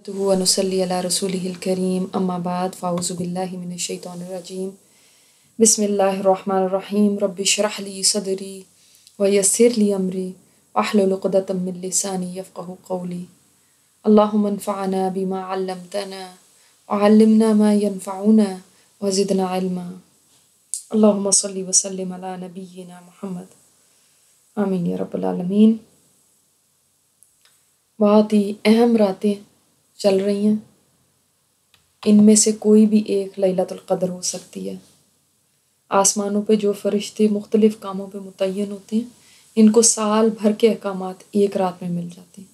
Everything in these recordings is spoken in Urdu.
نحمده ونصلي على رسوله الكريم اما بعد فاعوذ بالله من الشيطان الرجيم بسم الله الرحمن الرحيم رب اشرح لي صدري ويسر لي امري واحلل عقدة من لساني يفقهوا قولي اللهم انفعنا بما علمتنا وعلمنا ما ينفعنا وزدنا علما اللهم صل وسلم على نبينا محمد آمین یا رب العالمین۔ بہت ہی اہم راتیں چل رہی ہیں، ان میں سے کوئی بھی ایک لیلۃ القدر ہو سکتی ہے۔ آسمانوں پہ جو فرشتے مختلف کاموں پہ متعین ہوتے ہیں، ان کو سال بھر کے احکامات ایک رات میں مل جاتے ہیں۔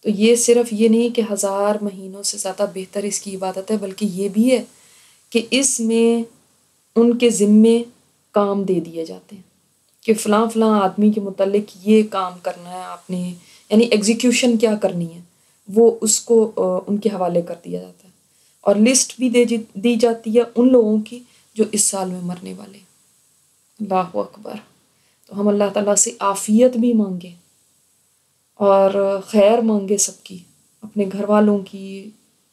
تو یہ صرف یہ نہیں کہ 1000 مہینوں سے زیادہ بہتر اس کی عبادت ہے، بلکہ یہ بھی ہے کہ اس میں ان کے ذمے کام دے دیے جاتے ہیں کہ فلاں فلاں آدمی کے متعلق یہ کام کرنا ہے آپ نے، یعنی ایگزیکیوشن کیا کرنی ہے وہ اس کو ان کے حوالے کر دیا جاتا ہے، اور لسٹ بھی دی جاتی ہے ان لوگوں کی جو اس سال میں مرنے والے۔ اللہ اکبر۔ تو ہم اللہ تعالیٰ سے عافیت بھی مانگیں اور خیر مانگے سب کی، اپنے گھر والوں کی،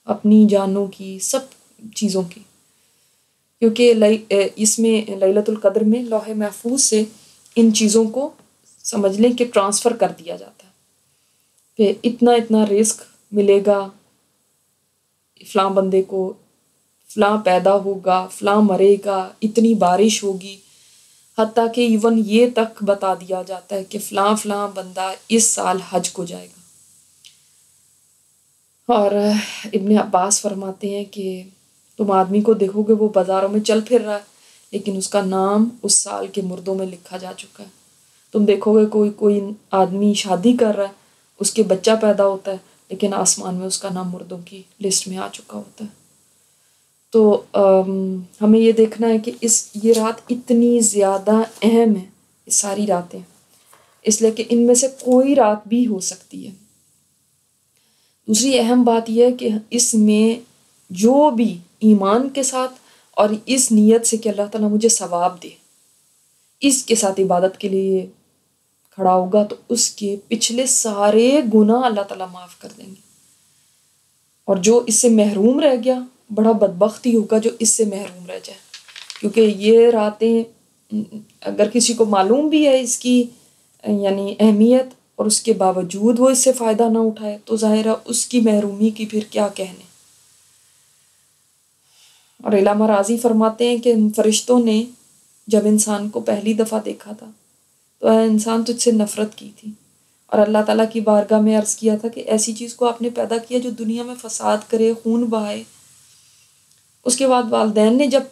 اپنی جانوں کی، سب چیزوں کی، کیونکہ اس میں لیلۃ القدر میں لوح محفوظ سے ان چیزوں کو سمجھ لیں کہ ٹرانسفر کر دیا جاتا ہے کہ اتنا رزق ملے گا فلاں بندے کو، فلاں پیدا ہوگا، فلاں مرے گا، اتنی بارش ہوگی، حتیٰ کہ ایون یہ تک بتا دیا جاتا ہے کہ فلاں فلاں بندہ اس سال حج کو جائے گا۔ اور ابن عباس فرماتے ہیں کہ تم آدمی کو دیکھو گے وہ بازاروں میں چل پھر رہا ہے، لیکن اس کا نام اس سال کے مردوں میں لکھا جا چکا ہے۔ تم دیکھو گے کوئی آدمی شادی کر رہا ہے، اس کے بچہ پیدا ہوتا ہے، لیکن آسمان میں اس کا نام مردوں کی لسٹ میں آ چکا ہوتا ہے۔ تو ہمیں یہ دیکھنا ہے کہ یہ رات اتنی زیادہ اہم ہے، یہ ساری راتیں، اس لیے کہ ان میں سے کوئی رات بھی ہو سکتی ہے۔ دوسری اہم بات یہ ہے کہ اس میں جو بھی ایمان کے ساتھ اور اس نیت سے کہ اللہ تعالیٰ مجھے ثواب دے، اس کے ساتھ عبادت کے لیے کھڑا ہوگا تو اس کے پچھلے سارے گناہ اللہ تعالیٰ معاف کر دیں گے، اور جو اس سے محروم رہ گیا بڑا بدبخت ہی ہوگا جو اس سے محروم رہ جائے، کیونکہ یہ راتیں اگر کسی کو معلوم بھی ہے اس کی یعنی اہمیت اور اس کے باوجود وہ اس سے فائدہ نہ اٹھائے تو ظاہر ہے اس کی محرومی کی پھر کیا کہنے۔ اور علامہ راضی فرماتے ہیں کہ فرشتوں نے جب انسان کو پہلی دفعہ دیکھا تھا تو اے انسان تجھ سے نفرت کی تھی، اور اللہ تعالیٰ کی بارگاہ میں عرض کیا تھا کہ ایسی چیز کو آپ نے پیدا کیا جو دنیا میں فساد کرے، خون بہائے۔ اس کے بعد والدین نے جب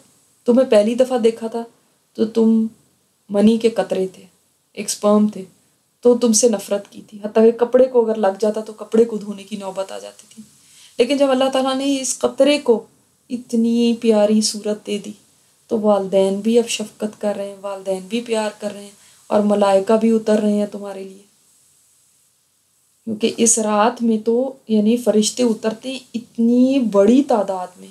تمہیں پہلی دفعہ دیکھا تھا تو تم منی کے قطرے تھے، ایک سپرم تھے، تو تم سے نفرت کی تھی، حتیٰ کہ کپڑے کو اگر لگ جاتا تو کپڑے کو دھونے کی نوبت آ جاتی تھی۔ لیکن جب اللہ تعالیٰ نے اس قطرے کو اتنی پیاری صورت دے دی تو والدین بھی اب شفقت کر رہے ہیں، والدین بھی پیار کر رہے ہیں، اور ملائکہ بھی اتر رہے ہیں تمہارے لیے، کیونکہ اس رات میں تو یعنی فرشتے اترتے ہیں اتنی بڑی تعداد میں،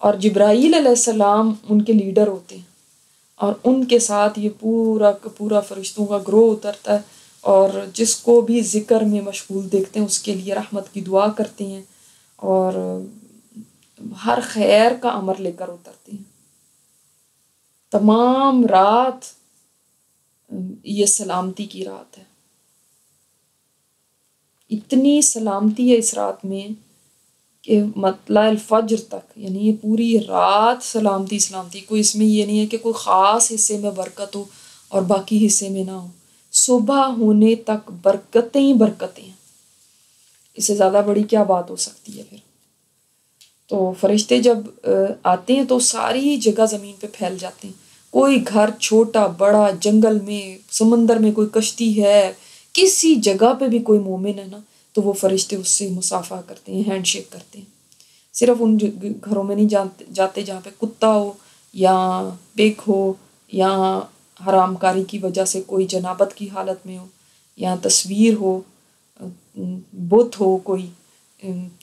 اور جبرائیل علیہ السلام ان کے لیڈر ہوتے ہیں، اور ان کے ساتھ یہ پورا کا پورا فرشتوں کا گروہ اترتا ہے، اور جس کو بھی ذکر میں مشغول دیکھتے ہیں اس کے لیے رحمت کی دعا کرتے ہیں، اور ہر خیر کا امر لے کر اترتے ہیں۔ تمام رات یہ سلامتی کی رات ہے، اتنی سلامتی ہے اس رات میں کہ مطلع الفجر تک، یعنی یہ پوری رات سلامتی، کوئی اس میں یہ نہیں ہے کہ کوئی خاص حصے میں برکت ہو اور باقی حصے میں نہ ہو، صبح ہونے تک برکتیں ہی برکتیں ہیں، اس سے زیادہ بڑی کیا بات ہو سکتی ہے پھر۔ تو فرشتے جب آتے ہیں تو ساری جگہ زمین پہ پھیل جاتے ہیں، کوئی گھر چھوٹا بڑا، جنگل میں، سمندر میں کوئی کشتی ہے، کسی جگہ پہ بھی کوئی مومن ہے نا تو وہ فرشتے اس سے مصافحہ کرتے ہیں، ہینڈ شیک کرتے ہیں۔ صرف ان گھروں میں نہیں جاتے جہاں پہ کتا ہو یا پگ ہو یا حرام کاری کی وجہ سے کوئی جنابت کی حالت میں ہو یا تصویر ہو، بت ہو کوئی،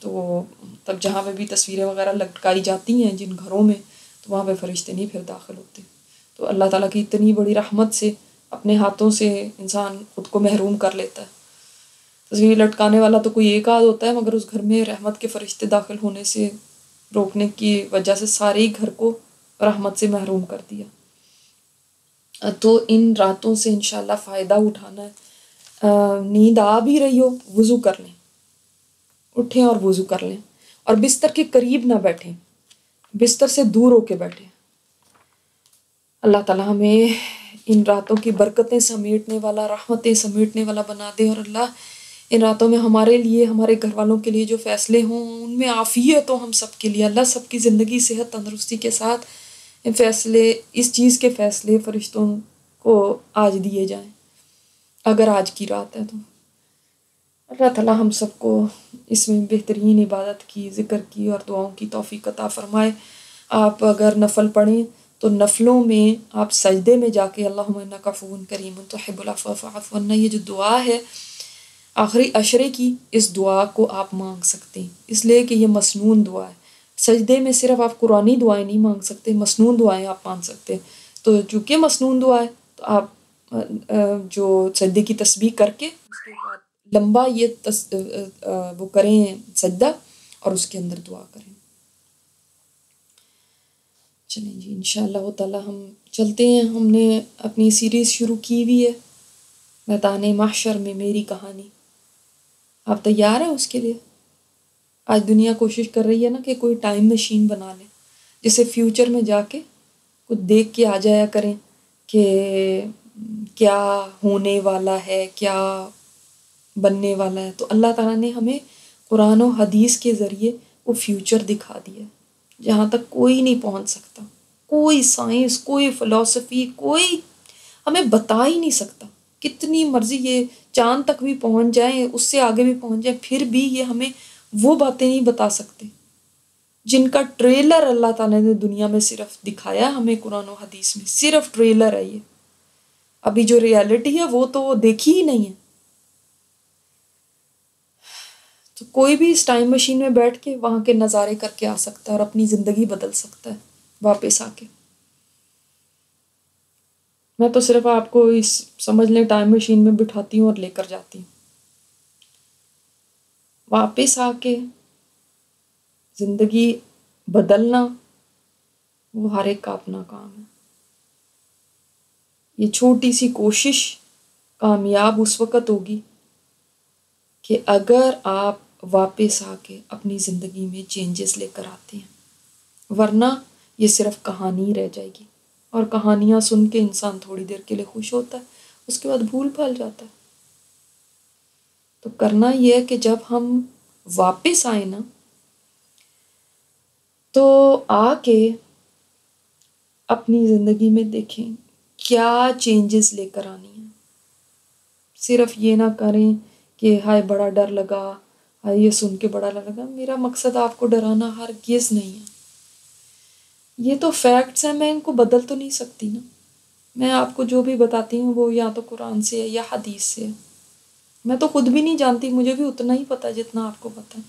تو تب جہاں پہ بھی تصویریں وغیرہ لٹکائی جاتی ہیں جن گھروں میں تو وہاں پہ فرشتے نہیں پھر داخل ہوتے۔ تو اللہ تعالیٰ کی اتنی بڑی رحمت سے اپنے ہاتھوں سے انسان خود کو محروم کر لیتا ہے۔ تصویر لٹکانے والا تو کوئی ایک آدھ ہوتا ہے، مگر اس گھر میں رحمت کے فرشتے داخل ہونے سے روکنے کی وجہ سے سارے ہی گھر کو رحمت سے محروم کر دیا۔ تو ان راتوں سے انشاءاللہ فائدہ اٹھانا ہے۔ نیند آ بھی رہی ہو، وضو کر لیں، اٹھیں اور وضو کر لیں، اور بستر کے قریب نہ بیٹھیں، بستر سے دور ہو کے بیٹھیں۔ اللہ تعالیٰ ہمیں ان راتوں کی برکتیں سمیٹنے والا، رحمتیں سمیٹنے والا بنا دے، اور اللہ ان راتوں میں ہمارے لیے، ہمارے گھر والوں کے لیے جو فیصلے ہوں ان میں عافیت ہو ہم سب کے لیے۔ اللہ سب کی زندگی صحت تندرستی کے ساتھ فیصلے، اس چیز کے فیصلے فرشتوں کو آج دیے جائیں، اگر آج کی رات ہے تو۔ اللہ تعالیٰ ہم سب کو اس میں بہترین عبادت کی، ذکر کی اور دعاؤں کی توفیق عطا فرمائے۔ آپ اگر نفل پڑھیں تو نفلوں میں آپ سجدے میں جا کے اللہم انک عفو کریم تحب العفو فاعف عنا، یہ جو دعا ہے آخری عشرے کی، اس دعا کو آپ مانگ سکتے ہیں، اس لیے کہ یہ مسنون دعا ہے۔ سجدے میں صرف آپ قرآنی دعائیں نہیں مانگ سکتے، مسنون دعائیں آپ مانگ سکتے ہیں۔ تو چونکہ مسنون دعا ہے تو آپ جو سجدے کی تسبیح کر کے اس کے بعد لمبا یہ وہ کریں سجدہ، اور اس کے اندر دعا کریں۔ چلیں جی، انشاءاللہ تعالی ہم چلتے ہیں۔ ہم نے اپنی سیریز شروع کی ہوئی ہے، میدان محشر میں میری کہانی۔ آپ تیار ہیں اس کے لیے؟ آج دنیا کوشش کر رہی ہے نا کہ کوئی ٹائم مشین بنا لے، جسے فیوچر میں جا کے کچھ دیکھ کے آ جایا کریں کہ کیا ہونے والا ہے، کیا بننے والا ہے۔ تو اللہ تعالیٰ نے ہمیں قرآن و حدیث کے ذریعے وہ فیوچر دکھا دیا ہے جہاں تک کوئی نہیں پہنچ سکتا، کوئی سائنس، کوئی فلسفی، کوئی ہمیں بتا ہی نہیں سکتا۔ کتنی مرضی یہ چاند تک بھی پہنچ جائیں، اس سے آگے بھی پہنچ جائیں، پھر بھی یہ ہمیں وہ باتیں نہیں بتا سکتے جن کا ٹریلر اللہ تعالیٰ نے دنیا میں صرف دکھایا ہمیں قرآن و حدیث میں۔ صرف ٹریلر ہے یہ، ابھی جو ریالٹی ہے وہ تو دیکھی ہی نہیں ہے۔ تو کوئی بھی اس ٹائم مشین میں بیٹھ کے وہاں کے نظارے کر کے آ سکتا ہے اور اپنی زندگی بدل سکتا ہے واپس آ کے۔ میں تو صرف آپ کو اس سمجھ لیں ٹائم مشین میں بٹھاتی ہوں اور لے کر جاتی ہوں۔ واپس آ کے زندگی بدلنا وہ ہر ایک کا اپنا کام ہے۔ یہ چھوٹی سی کوشش کامیاب اس وقت ہوگی کہ اگر آپ واپس آ کے اپنی زندگی میں چینجز لے کر آتے ہیں، ورنہ یہ صرف کہانی رہ جائے گی، اور کہانیاں سن کے انسان تھوڑی دیر کے لیے خوش ہوتا ہے، اس کے بعد بھول بھال جاتا ہے۔ تو کرنا یہ ہے کہ جب ہم واپس آئیں نا تو آ کے اپنی زندگی میں دیکھیں کیا چینجز لے کر آنی ہیں۔ صرف یہ نہ کریں کہ ہائے بڑا ڈر لگا، ہائے یہ سن کے بڑا ڈر لگا۔ میرا مقصد آپ کو ڈرانا ہرگز نہیں ہے، یہ تو فیکٹس ہیں، میں ان کو بدل تو نہیں سکتی نا۔ میں آپ کو جو بھی بتاتی ہوں وہ یا تو قرآن سے ہے یا حدیث سے ہے۔ میں تو خود بھی نہیں جانتی، مجھے بھی اتنا ہی پتہ جتنا آپ کو پتہ۔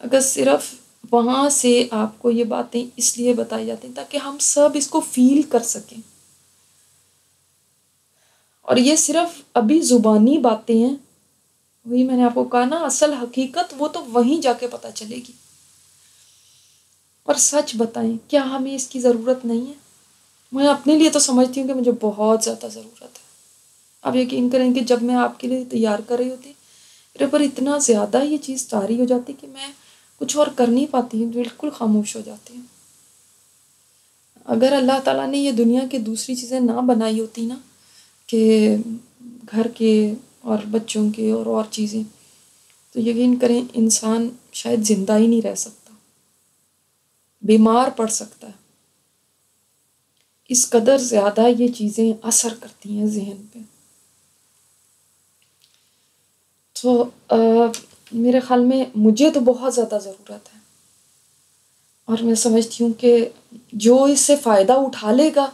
اگر صرف وہاں سے آپ کو یہ باتیں اس لیے بتائی جاتی ہیں تاکہ ہم سب اس کو فیل کر سکیں، اور یہ صرف ابھی زبانی باتیں ہیں، وہی میں نے آپ کو کہا نا، اصل حقیقت وہ تو وہیں جا کے پتہ چلے گی۔ اور سچ بتائیں، کیا ہمیں اس کی ضرورت نہیں ہے؟ میں اپنے لیے تو سمجھتی ہوں کہ مجھے بہت زیادہ ضرورت ہے۔ آپ یقین کریں کہ جب میں آپ کے لیے تیار کر رہی ہوتی، میرے پر اتنا زیادہ یہ چیز طاری ہو جاتی کہ میں کچھ اور کر نہیں پاتی ہوں، بالکل خاموش ہو جاتی ہوں۔ اگر اللہ تعالیٰ نے یہ دنیا کی دوسری چیزیں نہ بنائی ہوتی نا، کہ گھر کے اور بچوں کے اور چیزیں، تو یقین کریں انسان شاید زندہ ہی نہیں رہ سکتا، بیمار پڑ سکتا ہے۔ اس قدر زیادہ یہ چیزیں اثر کرتی ہیں ذہن پہ۔ تو میرے خیال میں مجھے تو بہت زیادہ ضرورت ہے، اور میں سمجھتی ہوں کہ جو اس سے فائدہ اٹھا لے گا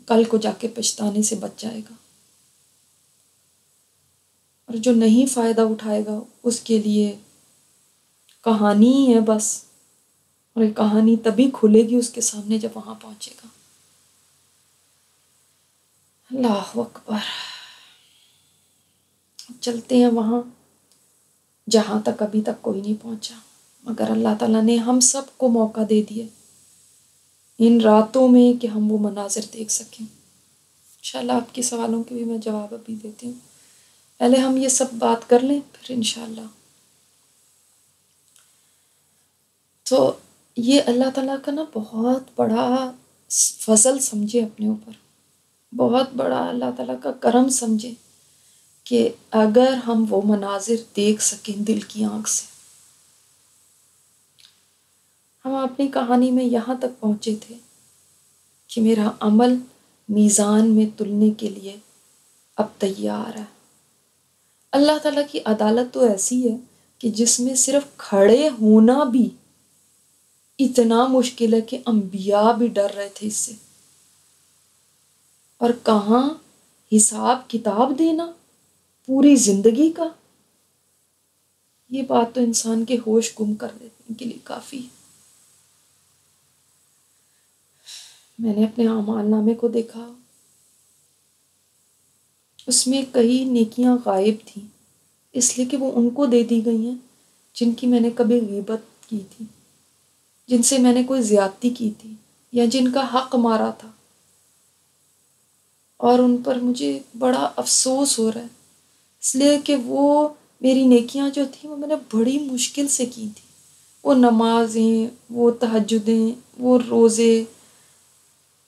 کل کو جا کے پچھتانے سے بچ جائے گا، اور جو نہیں فائدہ اٹھائے گا اس کے لیے کہانی ہی ہے بس، اور یہ کہانی تبھی کھلے گی اس کے سامنے جب وہاں پہنچے گا۔ اللہ اکبر، چلتے ہیں وہاں جہاں تک ابھی تک کوئی نہیں پہنچا، مگر اللہ تعالیٰ نے ہم سب کو موقع دے دیا ان راتوں میں کہ ہم وہ مناظر دیکھ سکیں۔ انشاءاللہ آپ کے سوالوں کے بھی میں جواب ابھی دیتی ہوں، پہلے ہم یہ سب بات کر لیں پھر انشاءاللہ۔ تو یہ اللہ تعالیٰ کا نا بہت بڑا فضل سمجھے اپنے اوپر، بہت بڑا اللہ تعالیٰ کا کرم سمجھے کہ اگر ہم وہ مناظر دیکھ سکیں دل کی آنکھ سے۔ ہم اپنی کہانی میں یہاں تک پہنچے تھے کہ میرا عمل میزان میں تلنے کے لیے اب تیار ہے۔ اللہ تعالیٰ کی عدالت تو ایسی ہے کہ جس میں صرف کھڑے ہونا بھی اتنا مشکل ہے کہ انبیاء بھی ڈر رہے تھے اس سے، اور کہاں حساب کتاب دینا پوری زندگی کا۔ یہ بات تو انسان کے ہوش گم کر دینے کے لیے کافی ہے۔ میں نے اپنے اعمال نامے کو دیکھا، اس میں کئی نیکیاں غائب تھیں، اس لیے کہ وہ ان کو دے دی گئی ہیں جن کی میں نے کبھی غیبت کی تھی، جن سے میں نے کوئی زیادتی کی تھی یا جن کا حق مارا تھا، اور ان پر مجھے بڑا افسوس ہو رہا ہے، اس لیے کہ وہ میری نیکیاں جو تھیں وہ میں نے بڑی مشکل سے کی تھی۔ وہ نمازیں، وہ تہجدیں، وہ روزے،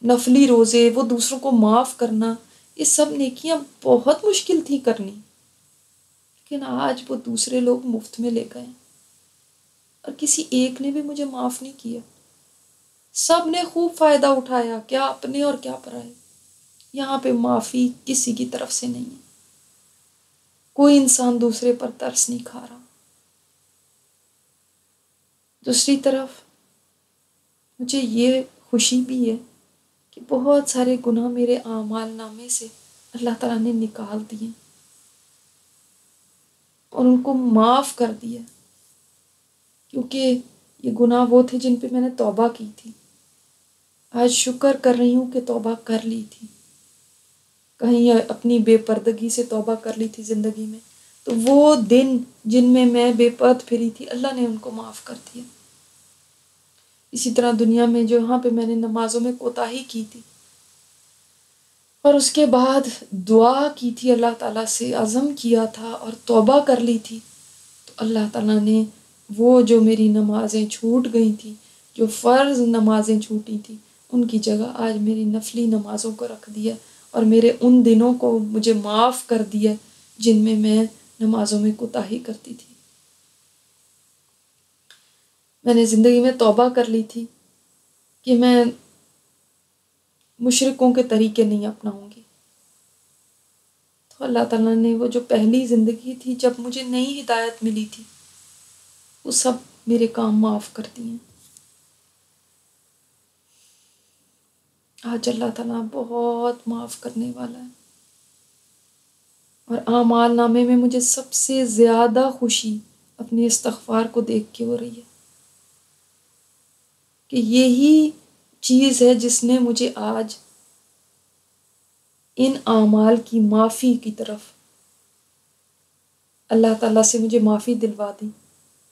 نفلی روزے، وہ دوسروں کو معاف کرنا، یہ سب نیکیاں بہت مشکل تھی کرنی، لیکن آج وہ دوسرے لوگ مفت میں لے گئے اور کسی ایک نے بھی مجھے معاف نہیں کیا۔ سب نے خوب فائدہ اٹھایا، کیا اپنے اور کیا پرائے۔ یہاں پہ معافی کسی کی طرف سے نہیں ہے، کوئی انسان دوسرے پر ترس نہیں کھا رہا۔ دوسری طرف مجھے یہ خوشی بھی ہے کہ بہت سارے گناہ میرے اعمال نامے سے اللہ تعالیٰ نے نکال دیے اور ان کو معاف کر دیا، کیونکہ یہ گناہ وہ تھے جن پہ میں نے توبہ کی تھی۔ آج شکر کر رہی ہوں کہ توبہ کر لی تھی، کہیں اپنی بے پردگی سے توبہ کر لی تھی زندگی میں، تو وہ دن جن میں میں بے پرد پھری تھی اللہ نے ان کو معاف کر دیا۔ اسی طرح دنیا میں جہاں پہ میں نے نمازوں میں کوتاہی کی تھی اور اس کے بعد دعا کی تھی اللہ تعالیٰ سے، عزم کیا تھا اور توبہ کر لی تھی، تو اللہ تعالیٰ نے وہ جو میری نمازیں چھوٹ گئی تھیں، جو فرض نمازیں چھوٹی تھیں، ان کی جگہ آج میری نفلی نمازوں کو رکھ دیا اور میرے ان دنوں کو مجھے معاف کر دیا جن میں میں نمازوں میں کوتاہی کرتی تھی۔ میں نے زندگی میں توبہ کر لی تھی کہ میں مشرکوں کے طریقے نہیں اپناؤں گی، تو اللہ تعالیٰ نے وہ جو پہلی زندگی تھی جب مجھے نئی ہدایت ملی تھی، وہ سب میرے کام معاف کر دیے۔ آج اللہ تعالیٰ بہت معاف کرنے والا ہے، اور اعمال نامے میں مجھے سب سے زیادہ خوشی اپنے استغفار کو دیکھ کے ہو رہی ہے کہ یہی چیز ہے جس نے مجھے آج ان اعمال کی معافی کی طرف، اللہ تعالیٰ سے مجھے معافی دلوا دی۔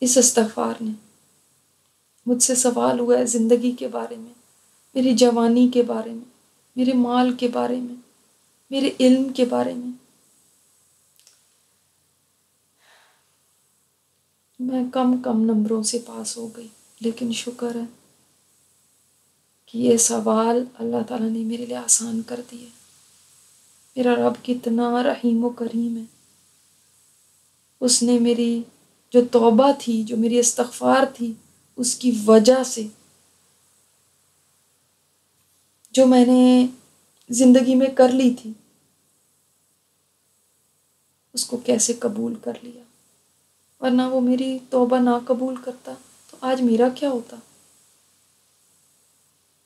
اس استغفار نے مجھ سے سوال ہوا ہے زندگی کے بارے میں، میری جوانی کے بارے میں، میرے مال کے بارے میں، میرے علم کے بارے میں۔ میں کم نمبروں سے پاس ہو گئی، لیکن شکر ہے کہ یہ سوال اللہ تعالیٰ نے میرے لیے آسان کر دیے۔ میرا رب کتنا رحیم و کریم ہے، اس نے میری جو توبہ تھی، جو میری استغفار تھی، اس کی وجہ سے جو میں نے زندگی میں کر لی تھی اس کو کیسے قبول کر لیا، ورنہ وہ میری توبہ نہ قبول کرتا تو آج میرا کیا ہوتا۔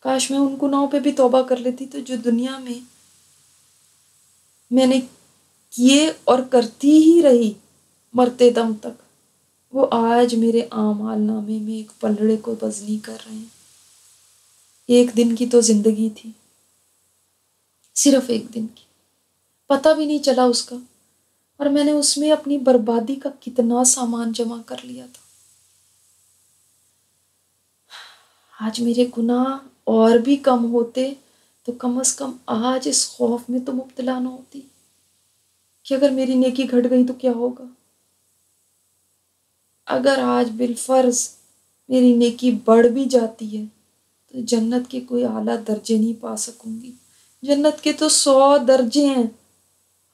کاش میں ان گناہوں پہ بھی توبہ کر لیتی تو جو دنیا میں نے کیے اور کرتی ہی رہی مرتے دم تک، وہ آج میرے اعمال نامے میں ایک پلڑے کو وزنی کر رہے ہیں۔ ایک دن کی تو زندگی تھی، صرف ایک دن کی، پتہ بھی نہیں چلا اس کا، اور میں نے اس میں اپنی بربادی کا کتنا سامان جمع کر لیا تھا۔ آج میرے گناہ اور بھی کم ہوتے تو کم از کم آج اس خوف میں تو مبتلا نہ ہوتی کہ اگر میری نیکی گھٹ گئی تو کیا ہوگا۔ اگر آج بالفرض میری نیکی بڑھ بھی جاتی ہے تو جنت کے کوئی اعلیٰ درجے نہیں پا سکوں گی، جنت کے تو 100 درجے ہیں۔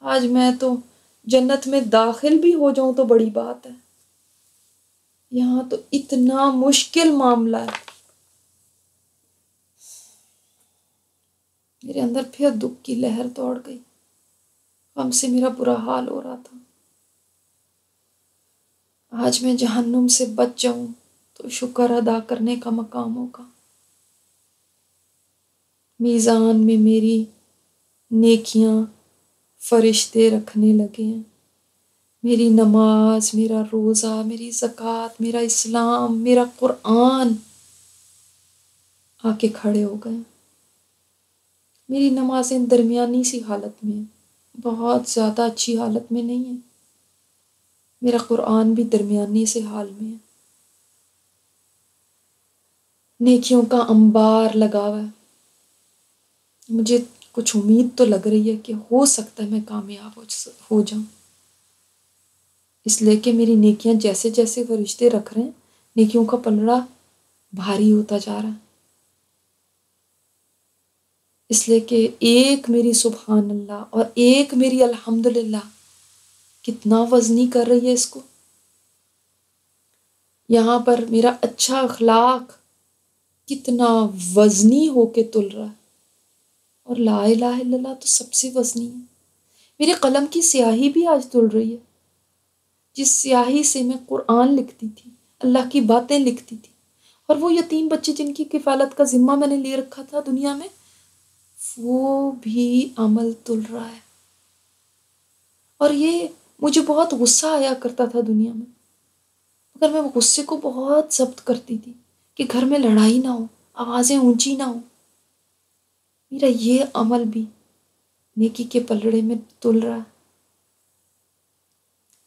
آج میں تو جنت میں داخل بھی ہو جاؤں تو بڑی بات ہے، یہاں تو اتنا مشکل معاملہ ہے۔ میرے اندر پھر دکھ کی لہر دوڑ گئی، غم سے میرا برا حال ہو رہا تھا۔ آج میں جہنم سے بچ جاؤں تو شکر ادا کرنے کا مقام ہوگا۔ میزان میں میری نیکیاں فرشتے رکھنے لگے ہیں، میری نماز، میرا روزہ، میری زکوٰۃ، میرا اسلام، میرا قرآن آ کے کھڑے ہو گئے۔ میری نمازیں درمیانی سی حالت میں ہیں، بہت زیادہ اچھی حالت میں نہیں ہیں۔ میرا قرآن بھی درمیانی سے حال میں ہے۔ نیکیوں کا انبار لگا ہوا ہے، مجھے کچھ امید تو لگ رہی ہے کہ ہو سکتا ہے میں کامیاب ہو جاؤں، اس لیے کہ میری نیکیاں جیسے جیسے فرشتے رکھ رہے ہیں، نیکیوں کا پلڑا بھاری ہوتا جا رہا ہے، اس لیے کہ ایک میری سبحان اللہ اور ایک میری الحمدللہ کتنا وزنی کر رہی ہے اس کو۔ یہاں پر میرا اچھا اخلاق کتنا وزنی ہو کے تل رہا ہے، اور لا الہ الا اللہ تو سب سے وزنی ہے۔ میرے قلم کی سیاہی بھی آج تل رہی ہے، جس سیاہی سے میں قرآن لکھتی تھی، اللہ کی باتیں لکھتی تھی، اور وہ یتیم بچے جن کی کفالت کا ذمہ میں نے لے رکھا تھا دنیا میں، وہ بھی عمل تل رہا ہے۔ اور یہ مجھے بہت غصہ آیا کرتا تھا دنیا میں، مگر میں غصے کو بہت ضبط کرتی تھی کہ گھر میں لڑائی نہ ہو، آوازیں اونچی نہ ہو۔ میرا یہ عمل بھی نیکی کے پلڑے میں تل رہا ہے،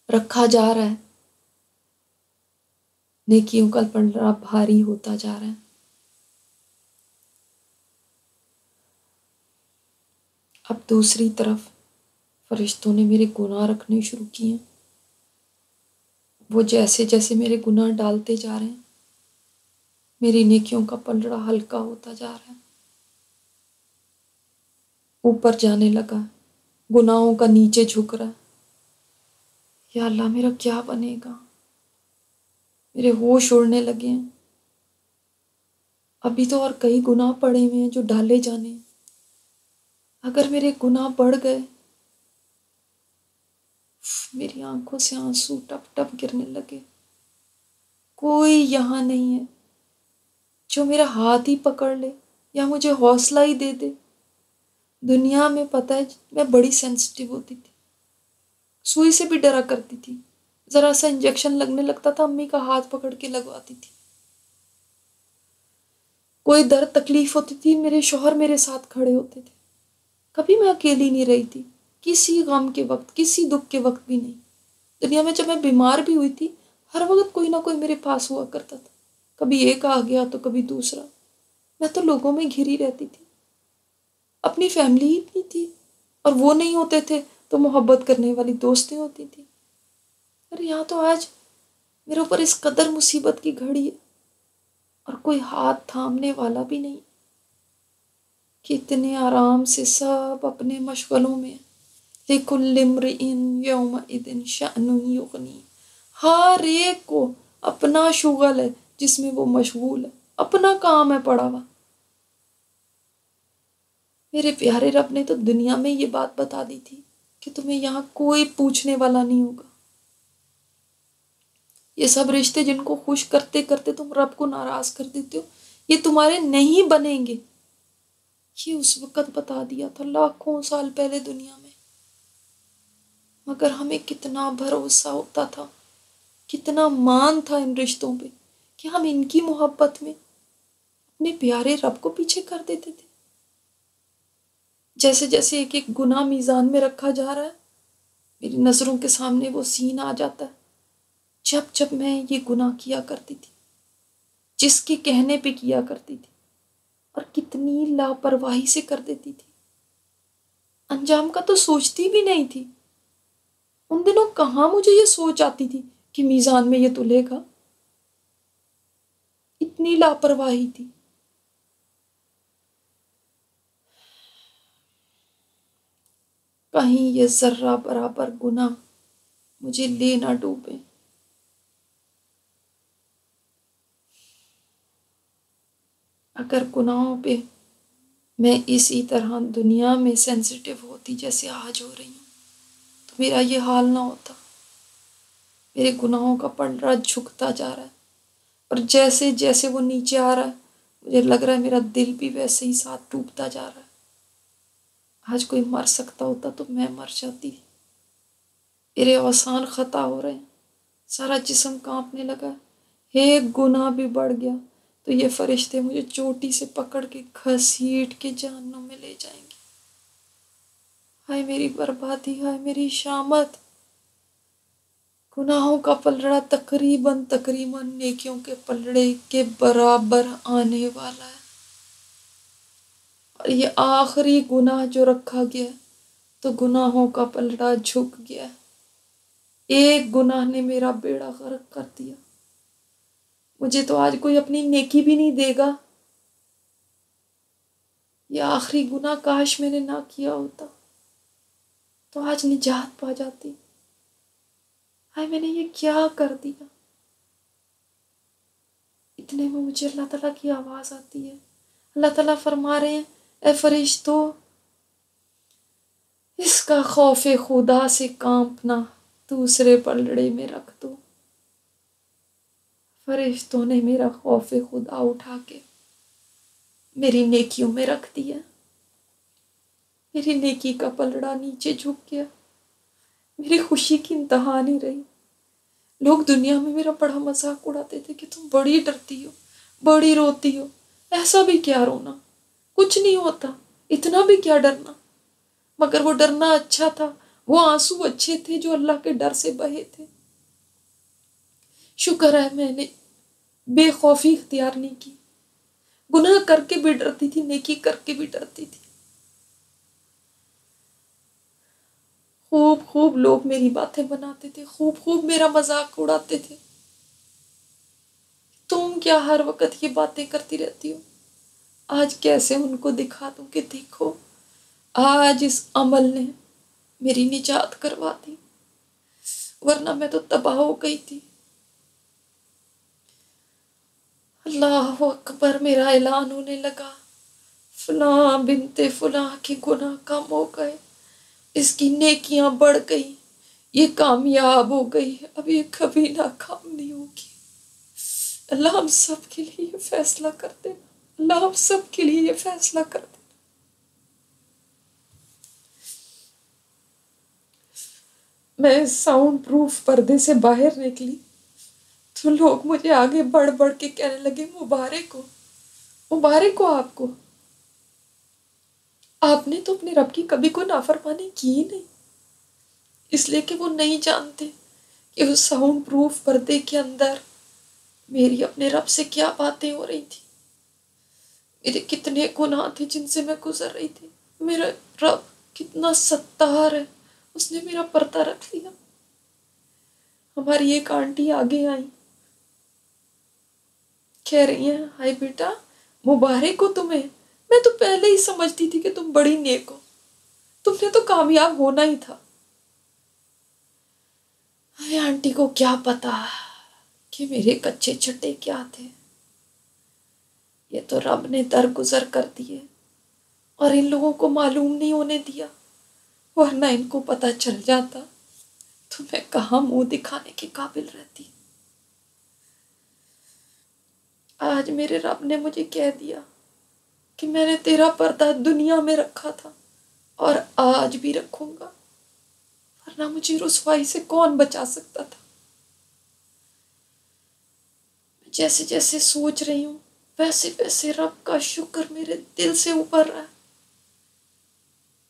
رکھا جا رہا ہے، نیکیوں کا پلڑا بھاری ہوتا جا رہا ہے۔ اب دوسری طرف فرشتوں نے میرے گناہ رکھنے شروع کیے ہیں، وہ جیسے جیسے میرے گناہ ڈالتے جا رہے ہیں، میری نیکیوں کا پلڑا ہلکا ہوتا جا رہا ہے، اوپر جانے لگا، گناہوں کا نیچے جھک رہا ہے۔ یا اللہ میرا کیا بنے گا؟ میرے ہوش اڑنے لگے ہیں، ابھی تو اور کئی گناہ پڑے ہوئے ہیں جو ڈالے جانے ہیں۔ اگر میرے گناہ بڑھ گئے، میری آنکھوں سے آنسو ٹپ ٹپ گرنے لگے۔ کوئی یہاں نہیں ہے جو میرا ہاتھ ہی پکڑ لے یا مجھے حوصلہ ہی دے دے۔ دنیا میں پتہ ہے میں بڑی سینسٹیو ہوتی تھی، سوئی سے بھی ڈرا کرتی تھی، ذرا سا انجیکشن لگنے لگتا تھا امی کا ہاتھ پکڑ کے لگواتی تھی۔ کوئی درد تکلیف ہوتی تھی میرے شوہر میرے ساتھ کھڑے ہوتے تھے، کبھی میں اکیلی نہیں رہی تھی، کسی غم کے وقت، کسی دکھ کے وقت بھی نہیں۔ دنیا میں جب میں بیمار بھی ہوئی تھی، ہر وقت کوئی نہ کوئی میرے پاس ہوا کرتا تھا، کبھی ایک آ گیا تو کبھی دوسرا۔ میں تو لوگوں میں گھری رہتی تھی، اپنی فیملی ہی اتنی تھی، اور وہ نہیں ہوتے تھے تو محبت کرنے والی دوستیں ہوتی تھی۔ اور یہاں تو آج میرے اوپر اس قدر مصیبت کی گھڑی ہے اور کوئی ہاتھ تھامنے والا بھی نہیں، کہ اتنے آرام سے سب اپنے مشغلوں میں، لِكُلِّ امْرِئٍ يَوْمَئِذٍ شَأْنٌ يُغْنِيهِ، ہر ایک کو اپنا شغل ہے جس میں وہ مشغول ہے، اپنا کام ہے پڑا ہوا۔ میرے پیارے رب نے تو دنیا میں یہ بات بتا دی تھی کہ تمہیں یہاں کوئی پوچھنے والا نہیں ہوگا۔ یہ سب رشتے جن کو خوش کرتے کرتے تم رب کو ناراض کر دیتے ہو، یہ تمہارے نہیں بنیں گے، یہ اس وقت بتا دیا تھا لاکھوں سال پہلے دنیا میں۔ مگر ہمیں کتنا بھروسہ ہوتا تھا، کتنا مان تھا ان رشتوں پہ کہ ہم ان کی محبت میں اپنے پیارے رب کو پیچھے کر دیتے تھے۔ جیسے جیسے ایک ایک گناہ میزان میں رکھا جا رہا ہے، میری نظروں کے سامنے وہ سین آ جاتا ہے جب جب میں یہ گناہ کیا کرتی تھی، جس کے کہنے پہ کیا کرتی تھی، اور کتنی لاپرواہی سے کر دیتی تھی۔ انجام کا تو سوچتی بھی نہیں تھی۔ ان دنوں کہاں مجھے یہ سوچ آتی تھی کہ میزان میں یہ تلے گا، اتنی لاپرواہی تھی۔ کہیں یہ ذرہ برابر گناہ مجھے لے نہ ڈوبے۔ اگر گناہوں پہ میں اسی طرح دنیا میں سینسیٹیو ہوتی جیسے آج ہو رہی ہوں تو میرا یہ حال نہ ہوتا۔ میرے گناہوں کا پلڑا جھکتا جا رہا ہے، اور جیسے جیسے وہ نیچے آ رہا ہے مجھے لگ رہا ہے میرا دل بھی ویسے ہی ساتھ ٹوٹتا جا رہا ہے۔ آج کوئی مر سکتا ہوتا تو میں مر جاتی۔ میرے اوسان خطا ہو رہے ہیں، سارا جسم کانپنے لگا ہے۔ ایک گناہ بھی بڑھ گیا تو یہ فرشتے مجھے چوٹی سے پکڑ کے گھسیٹ کے جہنم میں لے جائیں گے۔ ہائے میری بربادی، ہائے میری شامت۔ گناہوں کا پلڑا تقریباً نیکیوں کے پلڑے کے برابر آنے والا ہے، اور یہ آخری گناہ جو رکھا گیا تو گناہوں کا پلڑا جھک گیا۔ ایک گناہ نے میرا بیڑا غرق کر دیا۔ مجھے تو آج کوئی اپنی نیکی بھی نہیں دے گا۔ یہ آخری گناہ کاش میں نے نہ کیا ہوتا تو آج نجات پا جاتی۔ ہائے میں نے یہ کیا کر دیا۔ اتنے میں مجھے اللہ تعالیٰ کی آواز آتی ہے۔ اللہ تعالیٰ فرما رہے ہیں، اے فرشتوں، اس کا خوف خدا سے کانپنا دوسرے پلڑے میں رکھ دو۔ فرشتوں نے میرا خوف خدا اٹھا کے میری نیکیوں میں رکھ دیا۔ میری نیکی کا پلڑا نیچے جھک گیا۔ میری خوشی کی انتہا نہیں رہی۔ لوگ دنیا میں میرا بڑا مذاق اڑاتے تھے کہ تم بڑی ڈرتی ہو، بڑی روتی ہو۔ ایسا بھی کیا رونا، کچھ نہیں ہوتا، اتنا بھی کیا ڈرنا۔ مگر وہ ڈرنا اچھا تھا، وہ آنسو اچھے تھے جو اللہ کے ڈر سے بہے تھے۔ شکر ہے میں نے بے خوفی اختیار نہیں کی۔ گناہ کر کے بھی ڈرتی تھی، نیکی کر کے بھی ڈرتی تھی۔ خوب لوگ میری باتیں بناتے تھے، خوب میرا مذاق اڑاتے تھے۔ تم کیا ہر وقت یہ باتیں کرتی رہتی ہو؟ آج کیسے ان کو دکھا دوں کہ دیکھو، آج اس عمل نے میری نجات کروا دی، ورنہ میں تو تباہ ہو گئی تھی۔ اللہ اکبر، میرا اعلان ہونے لگا، فلاں بنت فلاں کے گناہ کم ہو گئے، اس کی نیکیاں بڑھ گئی، یہ کامیاب ہو گئی، اب یہ کبھی ناکام نہیں ہوگی۔ اللہ ہم سب کے لیے یہ فیصلہ کر دے، اللہ ہم سب کے لیے یہ فیصلہ کر دے۔ میں ساؤنڈ پروف پردے سے باہر نکلی تو لوگ مجھے آگے بڑھ کے کہنے لگے، مبارک ہو آپ کو، آپ نے تو اپنے رب کی کبھی کوئی نافرمانی کی ہی نہیں۔ اس لیے کہ وہ نہیں جانتے کہ اس ساؤنڈ پروف پردے کے اندر میری اپنے رب سے کیا باتیں ہو رہی تھی، میرے کتنے گناہ تھے جن سے میں گزر رہی تھی۔ میرا رب کتنا ستار ہے، اس نے میرا پردہ رکھ لیا۔ ہماری ایک آنٹی آگے آئی، کہہ رہی ہیں، ہائے بیٹا مبارک ہو تمہیں، میں تو پہلے ہی سمجھتی تھی کہ تم بڑی نیک ہو، تم نے تو کامیاب ہونا ہی تھا۔ ہائے آنٹی کو کیا پتا کہ میرے کچے چھٹے کیا تھے۔ یہ تو رب نے درگزر کر دیے اور ان لوگوں کو معلوم نہیں ہونے دیا، ورنہ ان کو پتہ چل جاتا تو میں کہاں منہ دکھانے کے قابل رہتی۔ آج میرے رب نے مجھے کہہ دیا کہ میں نے تیرا پردہ دنیا میں رکھا تھا اور آج بھی رکھوں گا، ورنہ مجھے رسوائی سے کون بچا سکتا تھا۔ جیسے جیسے سوچ رہی ہوں ویسے ویسے رب کا شکر میرے دل سے ابھر رہا ہے۔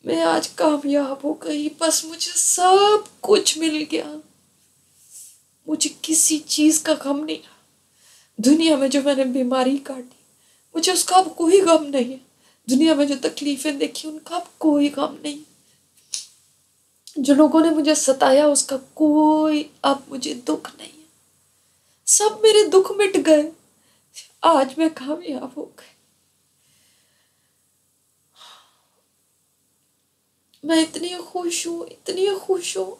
میں آج کامیاب ہو گئی، بس مجھے سب کچھ مل گیا، مجھے کسی چیز کا غم نہیں رہا۔ دنیا میں جو میں نے بیماری کاٹی مجھے اس کا اب کوئی غم نہیں ہے، دنیا میں جو تکلیفیں دیکھی ان کا اب کوئی غم نہیں، جو لوگوں نے مجھے ستایا اس کا کوئی اب مجھے دکھ نہیں ہے، سب میرے دکھ مٹ گئے، آج میں کامیاب ہو گئی۔ میں اتنی خوش ہوں، اتنی خوش ہوں،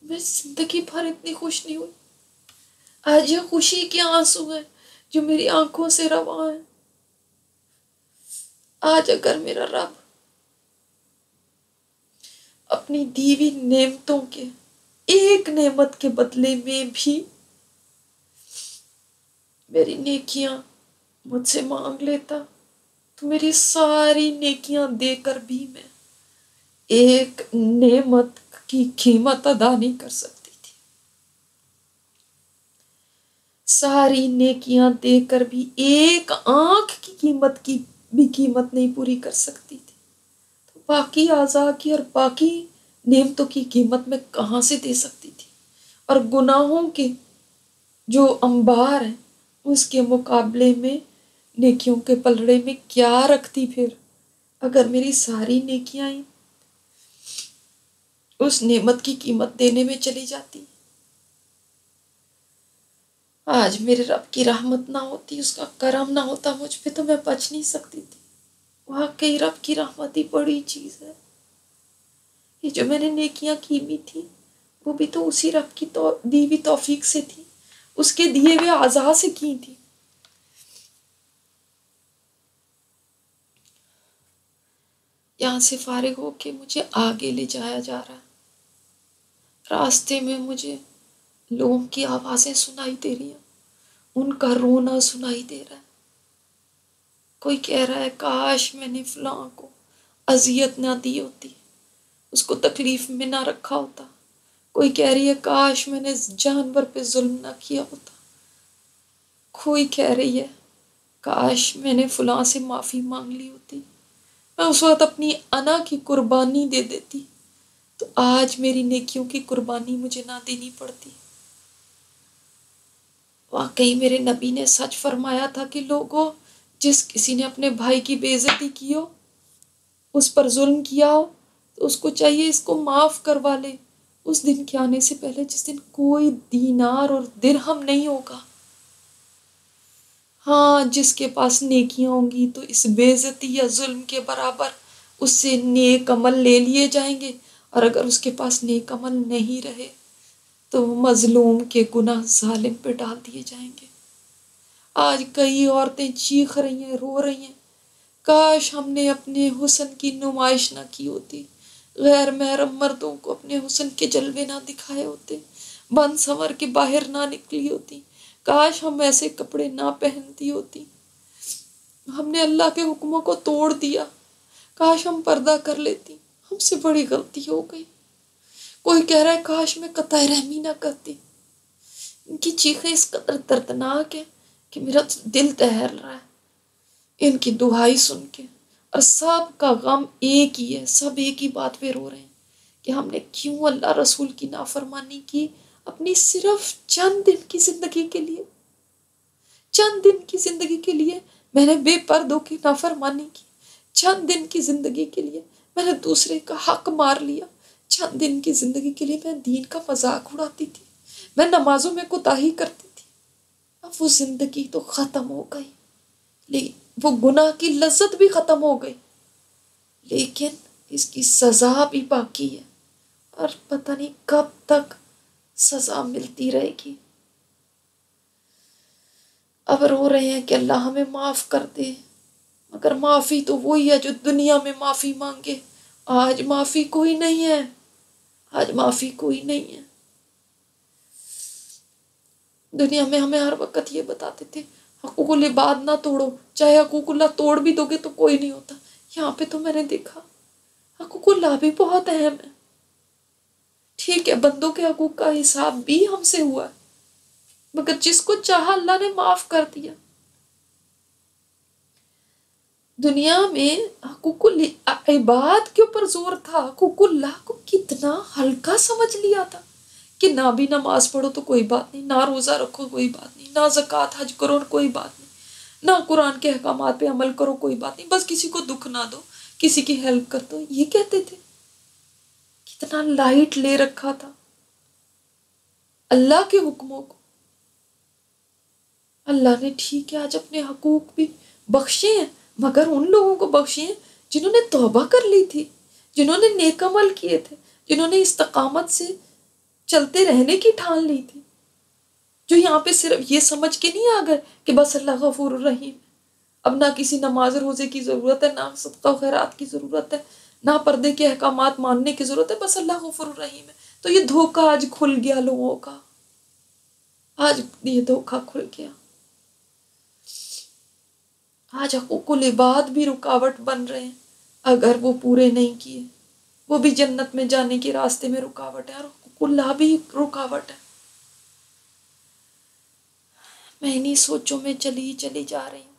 میں زندگی بھر اتنی خوش نہیں ہوئی۔ آج یہ خوشی کے آنسو ہیں جو میری آنکھوں سے رواں ہیں۔ آج اگر میرا رب اپنی دی ہوئی نعمتوں کے ایک نعمت کے بدلے میں بھی میری نیکیاں مجھ سے مانگ لیتا تو میری ساری نیکیاں دے کر بھی میں ایک نعمت کی قیمت ادا نہیں کر سکتی تھی، ساری نیکیاں دے کر بھی ایک آنکھ کی قیمت کی بھی قیمت نہیں پوری کر سکتی تھی، تو باقی اعضاء کی اور باقی نعمتوں کی قیمت میں کہاں سے دے سکتی تھی؟ اور گناہوں کے جو انبار ہیں اس کے مقابلے میں نیکیوں کے پلڑے میں کیا رکھتی پھر؟ اگر میری ساری نیکیاں اس نعمت کی قیمت دینے میں چلی جاتی، آج میرے رب کی رحمت نہ ہوتی، اس کا کرم نہ ہوتا مجھ پہ تو میں بچ نہیں سکتی تھی۔ واقعی رب کی رحمت ہی بڑی چیز ہے۔ یہ جو میں نے نیکیاں کی بھی تھی وہ بھی تو اسی رب کی دی ہوئی توفیق سے تھی، اس کے دیے ہوئے اعضاء سے کی تھی۔ یہاں سے فارغ ہو کے مجھے آگے لے جایا جا رہا ہے، راستے میں مجھے لوگوں کی آوازیں سنائی دے رہی ہیں، ان کا رونا سنائی دے رہا ہے، کوئی کہہ رہا ہے کاش میں نے فلاں کو اذیت نہ دی ہوتی، اس کو تکلیف میں نہ رکھا ہوتا، کوئی کہہ رہی ہے کاش میں نے جانور پہ ظلم نہ کیا ہوتا، کوئی کہہ رہی ہے کاش میں نے فلاں سے معافی مانگ لی ہوتی، میں اس وقت اپنی انا کی قربانی دے دیتی تو آج میری نیکیوں کی قربانی مجھے نہ دینی پڑتی۔ واقعی میرے نبی نے سچ فرمایا تھا کہ لوگوں، جس کسی نے اپنے بھائی کی بے عزتی کی ہو، اس پر ظلم کیا ہو، تو اس کو چاہیے اس کو معاف کروا لے اس دن کے آنے سے پہلے جس دن کوئی دینار اور درہم نہیں ہوگا۔ ہاں، جس کے پاس نیکیاں ہوں گی تو اس بے عزتی یا ظلم کے برابر اس سے نیک عمل لے لیے جائیں گے، اور اگر اس کے پاس نیک عمل نہیں رہے تو مظلوم کے گناہ ظالم پہ ڈال دیے جائیں گے۔ آج کئی عورتیں چیخ رہی ہیں، رو رہی ہیں، کاش ہم نے اپنے حسن کی نمائش نہ کی ہوتی، غیر محرم مردوں کو اپنے حسن کے جلوے نہ دکھائے ہوتے، بن سنور کے باہر نہ نکلی ہوتی، کاش ہم ایسے کپڑے نہ پہنتی ہوتی، ہم نے اللہ کے حکموں کو توڑ دیا، کاش ہم پردہ کر لیتی، ہم سے بڑی غلطی ہو گئی۔ کوئی کہہ رہا ہے کاش میں قطع رحمی نہ کرتی۔ ان کی چیخیں اس قدر دردناک ہیں کہ میرا دل دہل رہا ہے ان کی دہائی سن کے، اور سب کا غم ایک ہی ہے، سب ایک ہی بات پہ رو رہے ہیں کہ ہم نے کیوں اللہ رسول کی نافرمانی کی اپنی صرف چند دن کی زندگی کے لیے، چند دن کی زندگی کے لیے میں نے بے پردوں کی نافرمانی کی، چند دن کی زندگی کے لیے میں نے دوسرے کا حق مار لیا، چند دن کی زندگی کے لیے میں دین کا مذاق اڑاتی تھی، میں نمازوں میں کوتاہی کرتی تھی۔ اب وہ زندگی تو ختم ہو گئی، لیکن وہ گناہ کی لذت بھی ختم ہو گئی، لیکن اس کی سزا بھی باقی ہے، اور پتہ نہیں کب تک سزا ملتی رہے گی۔ اب رو رہے ہیں کہ اللہ ہمیں معاف کر دے، مگر معافی تو وہی ہے جو دنیا میں معافی مانگے، آج معافی کوئی نہیں ہے، آج معافی کوئی نہیں ہے۔ دنیا میں ہمیں ہر وقت یہ بتاتے تھے حقوق العباد نہ توڑو، چاہے حقوق اللہ توڑ بھی دو گے تو کوئی نہیں ہوتا، یہاں پہ تو میں نے دیکھا حقوق اللہ بھی بہت اہم ہے، ٹھیک ہے بندوں کے حقوق کا حساب بھی ہم سے ہوا ہے، مگر جس کو چاہا اللہ نے معاف کر دیا۔ دنیا میں حقوق العباد کے اوپر زور تھا، حقوق اللہ کو کتنا ہلکا سمجھ لیا تھا کہ نہ بھی نماز پڑھو تو کوئی بات نہیں، نہ روزہ رکھو کوئی بات نہیں، نہ زکوٰۃ حج کرو کوئی بات نہیں، نہ قرآن کے احکامات پہ عمل کرو کوئی بات نہیں، بس کسی کو دکھ نہ دو، کسی کی ہیلپ کر دو، یہ کہتے تھے۔ کتنا لائٹ لے رکھا تھا اللہ کے حکموں کو۔ اللہ نے ٹھیک ہے آج اپنے حقوق بھی بخشے ہیں، مگر ان لوگوں کو بخشے ہیں جنہوں نے توبہ کر لی تھی، جنہوں نے نیک عمل کیے تھے، جنہوں نے استقامت سے چلتے رہنے کی ٹھان لی تھی، جو یہاں پہ صرف یہ سمجھ کے نہیں آ گئے کہ بس اللہ غفور الرحیم، اب نہ کسی نماز روزے کی ضرورت ہے، نہ صدقہ و خیرات کی ضرورت ہے، نہ پردے کے احکامات ماننے کی ضرورت ہے، بس اللہ غفور الرحیم ہے۔ تو یہ دھوکہ آج کھل گیا لوگوں کا، آج یہ دھوکہ کھل گیا۔ آج حقوق العباد بھی رکاوٹ بن رہے ہیں اگر وہ پورے نہیں کیے، وہ بھی جنت میں جانے کے راستے میں رکاوٹ ہے، اور حقوق اللہ بھی رکاوٹ ہے۔ میں انہیں سوچوں میں چلی جا رہی ہوں،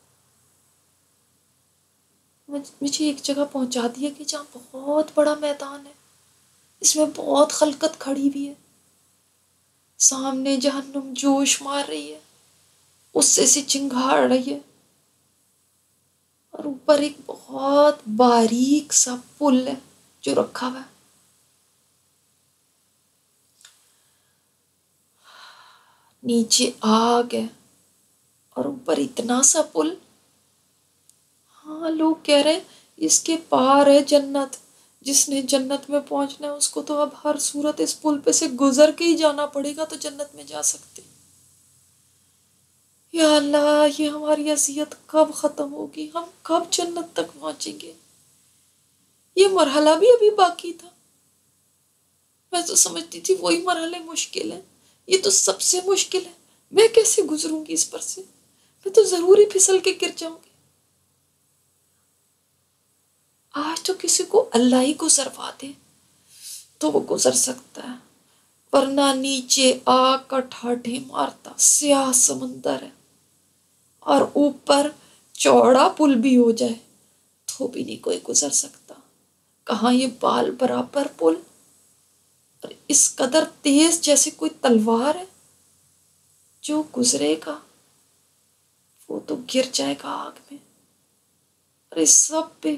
مجھے ایک جگہ پہنچا دیا کہ جہاں بہت بڑا میدان ہے، اس میں بہت خلقت کھڑی بھی ہے، سامنے جہنم جوش مار رہی ہے، غصے سے چنگھاڑ رہی ہے، اور اوپر ایک بہت باریک سا پل ہے جو رکھا ہوا ہے۔ نیچے آگ ہے اور اوپر اتنا سا پل۔ ہاں، لوگ کہہ رہے ہیں اس کے پار ہے جنت، جس نے جنت میں پہنچنا ہے اس کو تو اب ہر صورت اس پل پہ سے گزر کے ہی جانا پڑے گا تو جنت میں جا سکتے۔ یا اللہ، یہ ہماری اذیت کب ختم ہوگی؟ ہم کب جنت تک پہنچیں گے؟ یہ مرحلہ بھی ابھی باقی تھا۔ میں تو سمجھتی تھی وہی مرحلے مشکل ہیں، یہ تو سب سے مشکل ہے، میں کیسے گزروں گی اس پر سے؟ میں تو ضرور ہی پھسل کے گر جاؤں گی۔ آج تو کسی کو اللہ ہی گزروا دے تو وہ گزر سکتا ہے، ورنہ نیچے آگ کا ٹھاٹھے مارتا سیاہ سمندر ہے، اور اوپر چوڑا پل بھی ہو جائے تو بھی نہیں کوئی گزر سکتا۔ کہاں یہ بال برابر پل، اور اس قدر تیز جیسے کوئی تلوار ہے، جو گزرے گا وہ تو گر جائے گا آگ میں۔ اور اس سب پہ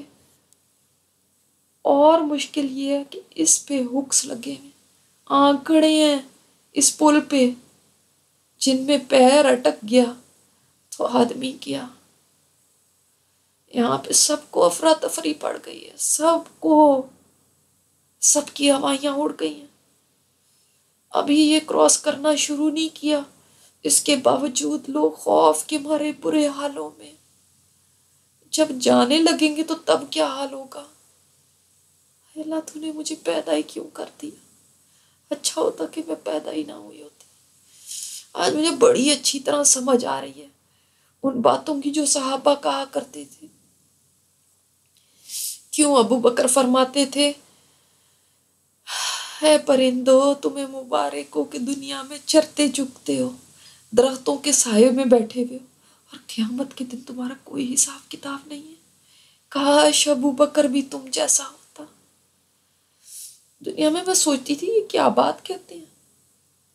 اور مشکل یہ ہے کہ اس پہ ہکس لگے ہوئے، آنکڑے ہیں اس پل پہ، جن میں پیر اٹک گیا تو آدمی گیا۔ یہاں پہ سب کو افراتفری پڑ گئی ہے، سب کی ہوائیاں اڑ گئی ہیں۔ ابھی یہ کراس کرنا شروع نہیں کیا، اس کے باوجود لوگ خوف کے مارے برے حالوں میں، جب جانے لگیں گے تو تب کیا حال ہوگا؟ اے اللہ، تو نے مجھے پیدا ہی کیوں کر دیا؟ اچھا ہوتا کہ میں پیدا ہی نہ ہوئی ہوتی۔ آج مجھے بڑی اچھی طرح سمجھ آ رہی ہے ان باتوں کی جو صحابہ کہا کرتے تھے۔ کیوں ابو بکر فرماتے تھے، اے پرندو، تمہیں مبارک ہو کہ دنیا میں چرتے چگتے ہو، درختوں کے سائے میں بیٹھے ہوئے ہو، اور قیامت کے دن تمہارا کوئی حساب کتاب نہیں ہے۔ کاش ابو بکر بھی تم جیسا ہوتا۔ دنیا میں سوچتی تھی یہ کیا بات کہتے ہیں،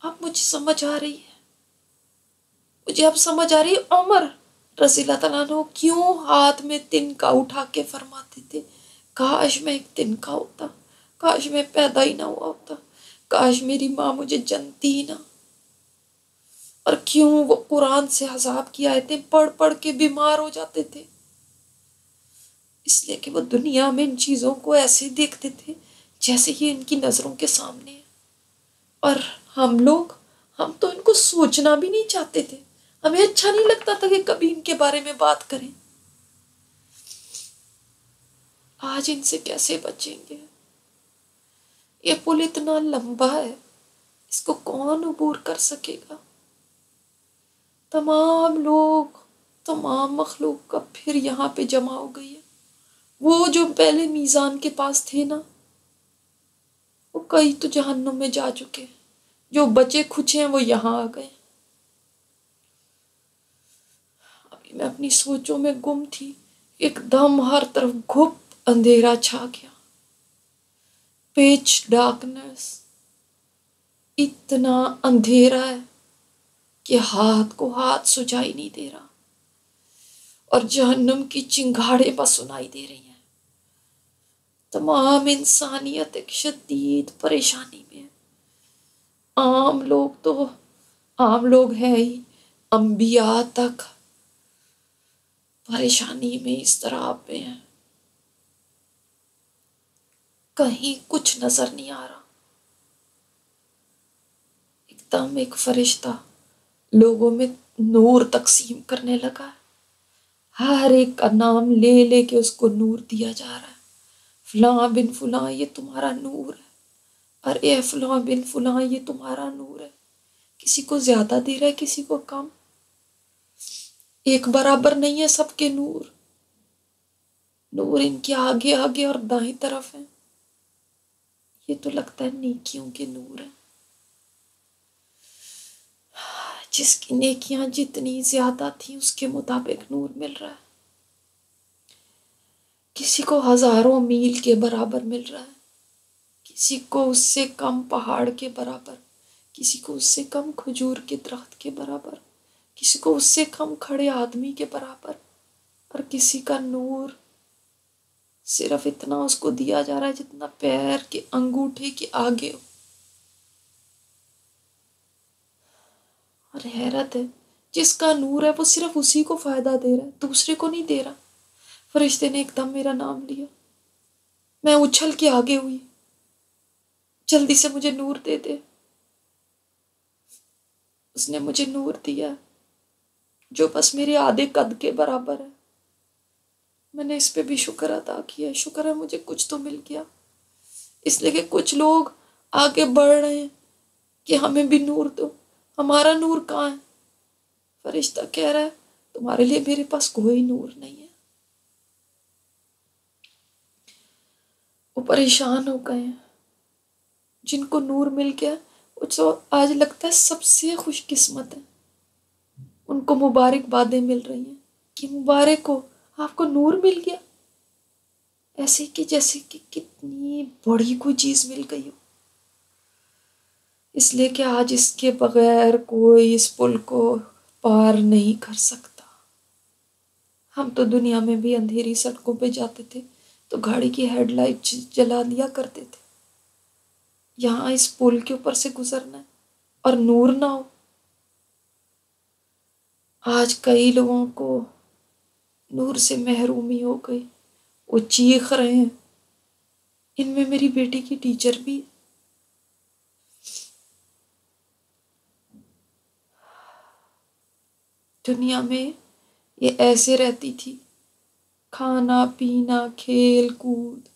اب مجھے سمجھ آ رہی ہے، مجھے اب سمجھ آ رہی ہے عمر رضی اللہ تعالیٰ عنہ کیوں ہاتھ میں تنکا اٹھا کے فرماتے تھے، کاش میں ایک تنکا ہوتا، کاش میں پیدا ہی نہ ہوا ہوتا، کاش میری ماں مجھے جنتی ہی نہ۔ اور کیوں وہ قرآن سے عذاب کی آیتیں پڑھ پڑھ کے بیمار ہو جاتے تھے، اس لیے کہ وہ دنیا میں ان چیزوں کو ایسے دیکھتے تھے جیسے یہ ان کی نظروں کے سامنے ہے۔ اور ہم تو ان کو سوچنا بھی نہیں چاہتے تھے، ہمیں اچھا نہیں لگتا تھا کہ کبھی ان کے بارے میں بات کریں۔ آج ان سے کیسے بچیں گے؟ یہ پل اتنا لمبا ہے، اس کو کون عبور کر سکے گا؟ تمام لوگ، تمام مخلوق کا پھر یہاں پہ جمع ہو گئی ہے۔ وہ جو پہلے میزان کے پاس تھے نا، وہ کئی تو جہنم میں جا چکے، جو بچے کھچے ہیں وہ یہاں آ گئے۔ ابھی میں اپنی سوچوں میں گم تھی ایک دم ہر طرف گھپ اندھیرا چھا گیا، پیچ ڈارکنیس، اتنا اندھیرا ہے کہ ہاتھ کو ہاتھ سجائی نہیں دے رہا، اور جہنم کی چنگاڑیں بس سنائی دے رہی ہیں۔ تمام انسانیت ایک شدید پریشانی میں ہے۔ عام لوگ ہیں ہی، انبیاء تک پریشانی میں، اضطراب میں ہیں، کہیں کچھ نظر نہیں آ رہا۔ ایک دم ایک فرشتہ لوگوں میں نور تقسیم کرنے لگا ہے، ہر ایک کا نام لے لے کے اس کو نور دیا جا رہا ہے۔ فلاں بن فلاں یہ تمہارا نور ہے، اور اے فلاں بن فلاں یہ تمہارا نور ہے۔ کسی کو زیادہ دے رہا ہے، کسی کو کم، ایک برابر نہیں ہے سب کے نور۔ نور ان کے آگے آگے اور دائیں طرف ہیں۔ یہ تو لگتا ہے نیکیوں کے نور ہیں، جس کی نیکیاں جتنی زیادہ تھیں اس کے مطابق نور مل رہا ہے۔ کسی کو ہزاروں میل کے برابر مل رہا ہے، کسی کو اس سے کم پہاڑ کے برابر، کسی کو اس سے کم کھجور کے درخت کے برابر، کسی کو اس سے کم کھڑے آدمی کے برابر، اور کسی کا نور صرف اتنا اس کو دیا جا رہا ہے جتنا پیر کے انگوٹھے کے آگے ہو۔ اور حیرت ہے، جس کا نور ہے وہ صرف اسی کو فائدہ دے رہا ہے، دوسرے کو نہیں دے رہا۔ فرشتے نے ایک دم میرا نام لیا، میں اچھل کے آگے ہوئی، جلدی سے مجھے نور دے دے۔ اس نے مجھے نور دیا جو بس میرے آدھے قد کے برابر ہے۔ میں نے اس پہ بھی شکر ادا کیا، شکر ہے مجھے کچھ تو مل گیا، اس لیے کہ کچھ لوگ آگے بڑھ رہے ہیں کہ ہمیں بھی نور دو۔ ہمارا نور کہاں ہے؟ فرشتہ کہہ رہا ہے تمہارے لیے میرے پاس کوئی نور نہیں ہے۔ وہ پریشان ہو گئے ہیں، جن کو نور مل گیا وہ تو آج لگتا ہے سب سے خوش قسمت ہے، ان کو مبارک بادیں مل رہی ہیں کہ مبارک ہو، آپ کو نور مل گیا، ایسے کہ جیسے کہ کتنی بڑی کوئی چیز مل گئی ہو۔ اس لیے کہ آج اس کے بغیر کوئی اس پل کو پار نہیں کر سکتا۔ ہم تو دنیا میں بھی اندھیری سڑکوں پہ جاتے تھے تو گاڑی کی ہیڈ لائٹ جلا دیا کرتے تھے، یہاں اس پل کے اوپر سے گزرنا ہے اور نور نہ ہو۔ آج کئی لوگوں کو نور سے محرومی ہو گئی، وہ چیخ رہے ہیں، ان میں میری بیٹی کی ٹیچر بھی ہے۔ دنیا میں یہ ایسے رہتی تھی، کھانا پینا کھیل کود،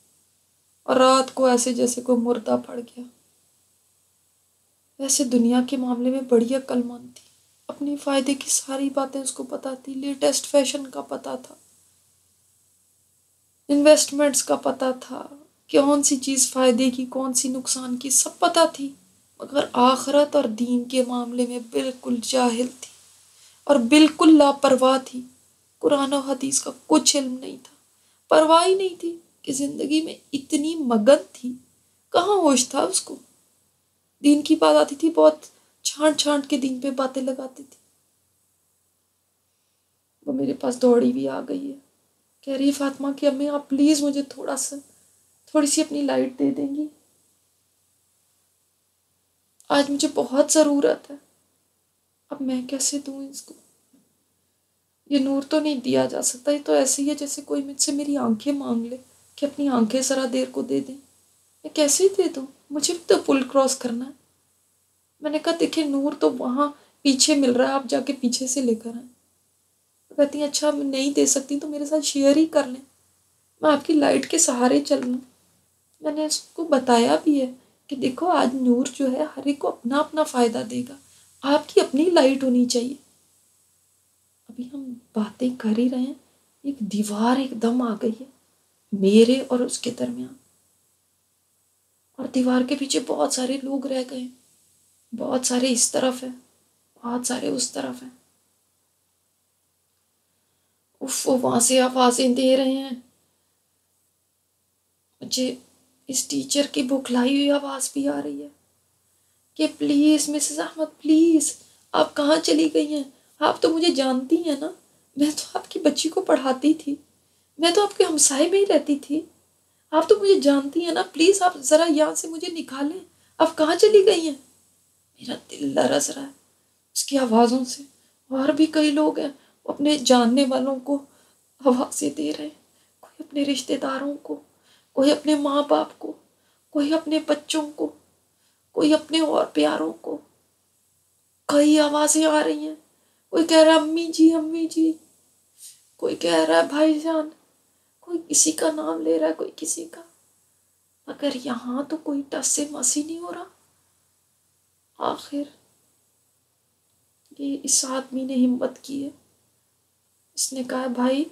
اور رات کو ایسے جیسے کوئی مردہ پڑ گیا۔ ویسے دنیا کے معاملے میں بڑی عقل مند تھی، اپنی فائدے کی ساری باتیں اس کو پتا تھی، لیٹسٹ فیشن کا پتا تھا، انویسٹمنٹس کا پتا تھا، کون سی چیز فائدے کی کون سی نقصان کی، سب پتا تھی، مگر آخرت اور دین کے معاملے میں بالکل جاہل تھی اور بالکل لاپرواہ تھی۔ قرآن و حدیث کا کچھ علم نہیں تھا، پرواہ ہی نہیں تھی کہ زندگی میں اتنی مگن تھی، کہاں ہوش تھا اس کو۔ دین کی بات آتی تھی بہت چھانٹ چھانٹ کے دین پہ باتیں لگاتی تھی۔ وہ میرے پاس دوڑی بھی آ گئی ہے، کہہ رہی ہے فاطمہ کہ امی آپ پلیز مجھے تھوڑی سی اپنی لائٹ دے دیں گی، آج مجھے بہت ضرورت ہے۔ اب میں کیسے دوں اس کو؟ یہ نور تو نہیں دیا جا سکتا، یہ تو ایسے ہی ہے جیسے کوئی مجھ سے میری آنکھیں مانگ لے کہ اپنی آنکھیں ذرا دیر کو دے دیں۔ میں کیسے ہی دے دوں؟ مجھے بھی تو پل کراس کرنا ہے۔ میں نے کہا دیکھیں نور تو وہاں پیچھے مل رہا ہے، آپ جا کے پیچھے سے لے کر آئیں۔ کہتی ہیں اچھا میں نہیں دے سکتی تو میرے ساتھ شیئر ہی کر لیں، میں آپ کی لائٹ کے سہارے چل لوں۔ میں نے اس کو بتایا بھی ہے کہ دیکھو آج نور جو ہے ہر ایک کو اپنا اپنا فائدہ دے گا، آپ کی اپنی لائٹ ہونی چاہیے۔ ابھی ہم باتیں کر ہی رہے ہیں، ایک دیوار ایک دم آ گئی ہے میرے اور اس کے درمیان، اور دیوار کے پیچھے بہت سارے لوگ رہ گئے، بہت سارے اس طرف ہیں، بہت سارے اس طرف ہیں۔ اف وہ وہاں سے آوازیں دے رہے ہیں. مجھے اس ٹیچر کی بکھلائی ہوئی آواز بھی آ رہی ہے کہ پلیز مسز احمد پلیز، آپ کہاں چلی گئی ہیں؟ آپ تو مجھے جانتی ہیں نا، میں تو آپ کی بچی کو پڑھاتی تھی، میں تو آپ کے ہمسائے میں ہی رہتی تھی، آپ تو مجھے جانتی ہیں نا، پلیز آپ ذرا یہاں سے مجھے نکالیں، آپ کہاں چلی گئی ہیں؟ میرا دل لرز رہا ہے اس کی آوازوں سے. اور بھی کئی لوگ ہیں وہ اپنے جاننے والوں کو آوازیں دے رہے ہیں، کوئی اپنے رشتے داروں کو، کوئی اپنے ماں باپ کو، کوئی اپنے بچوں کو، کوئی اپنے اور پیاروں کو. کئی آوازیں آ رہی ہیں. کوئی کہہ رہا ہے امی جی امی جی، کوئی کہہ رہا ہے بھائی جان، کوئی کسی کا نام لے رہا ہے، کوئی کسی کا. مگر یہاں تو کوئی ٹس سے مس ہی نہیں ہو رہا. آخر یہ اس آدمی نے ہمت کی ہے، اس نے کہا بھائی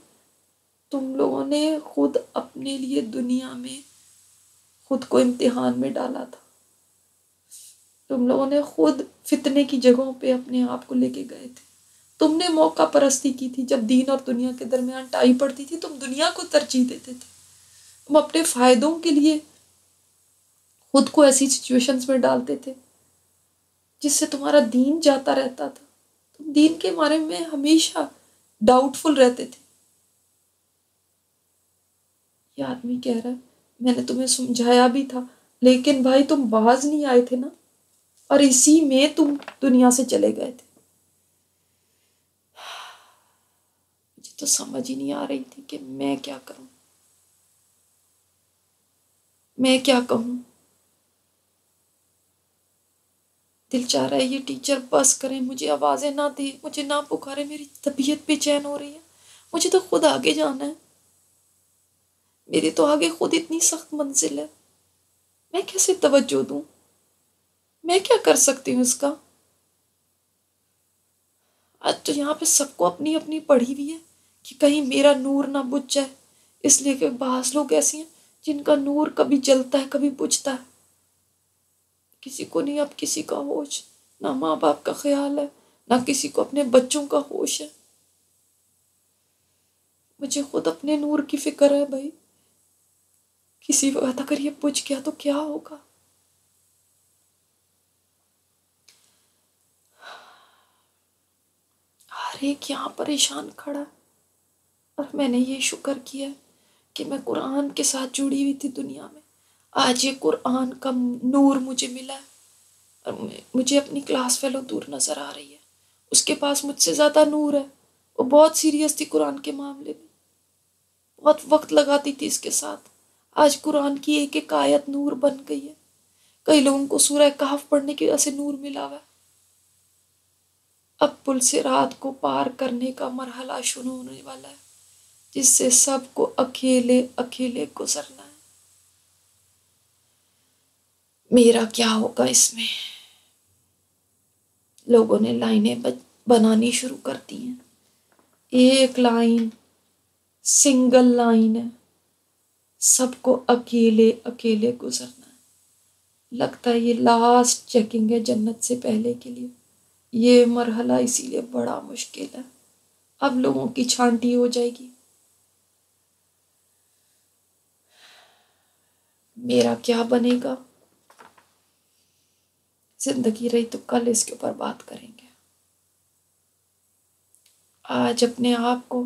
تم لوگوں نے خود اپنے لیے دنیا میں خود کو امتحان میں ڈالا تھا، تم لوگوں نے خود فتنے کی جگہوں پہ اپنے آپ کو لے کے گئے تھے. تم نے موقع پرستی کی تھی، جب دین اور دنیا کے درمیان ٹائی پڑتی تھی تم دنیا کو ترجیح دیتے تھے، تم اپنے فائدوں کے لیے خود کو ایسی سچویشنز میں ڈالتے تھے جس سے تمہارا دین جاتا رہتا تھا. تم دین کے بارے میں ہمیشہ ڈاؤٹ فل رہتے تھے. یہ آدمی کہہ رہا ہے میں نے تمہیں سمجھایا بھی تھا لیکن بھائی تم باز نہیں آئے تھے نا، اور اسی میں تم دنیا سے چلے گئے تھے. مجھے تو سمجھ ہی نہیں آ رہی تھی کہ میں کیا کروں، میں کیا کہوں. دل چاہ رہا ہے یہ ٹیچر بس کریں، مجھے آوازیں نہ دے، مجھے نہ پکارے، میری طبیعت بے چین ہو رہی ہے. مجھے تو خود آگے جانا ہے، میری تو آگے خود اتنی سخت منزل ہے، میں کیسے توجہ دوں، میں کیا کر سکتی ہوں اس کا. آج تو یہاں پہ سب کو اپنی اپنی پڑھی ہوئی ہے کہ کہیں میرا نور نہ بجھ جائے، اس لیے کہ بعض لوگ ایسی ہیں جن کا نور کبھی جلتا ہے کبھی بجھتا ہے. کسی کو نہیں اب کسی کا ہوش، نہ ماں باپ کا خیال ہے، نہ کسی کو اپنے بچوں کا ہوش ہے. مجھے خود اپنے نور کی فکر ہے بھائی، کسی وقت اگر یہ بجھ گیا تو کیا ہوگا. ہر ایک یہاں پریشان کھڑا، اور میں نے یہ شکر کیا کہ میں قرآن کے ساتھ جڑی ہوئی تھی دنیا میں. آج یہ قرآن کا نور مجھے ملا ہے، اور مجھے اپنی کلاس فیلو دور نظر آ رہی ہے، اس کے پاس مجھ سے زیادہ نور ہے. وہ بہت سیریس تھی قرآن کے معاملے میں، بہت وقت لگاتی تھی اس کے ساتھ. آج قرآن کی ایک ایک آیت نور بن گئی ہے. کئی لوگوں کو سورہ کہف پڑھنے کی وجہ سے نور ملا ہوا ہے. اب پل صراط کو پار کرنے کا مرحلہ شروع ہونے والا ہے جس سے سب کو اکیلے اکیلے گزرنا ہے. میرا کیا ہوگا اس میں؟ لوگوں نے لائنیں بنانی شروع کر دی ہیں. ایک لائن سنگل لائن ہے، سب کو اکیلے اکیلے گزرنا ہے. لگتا ہے یہ لاسٹ چیکنگ ہے جنت سے پہلے کے لیے. یہ مرحلہ اسی لیے بڑا مشکل ہے. اب لوگوں کی چھانٹی ہو جائے گی. میرا کیا بنے گا؟ زندگی رہی تو کل اس کے اوپر بات کریں گے. آج اپنے آپ کو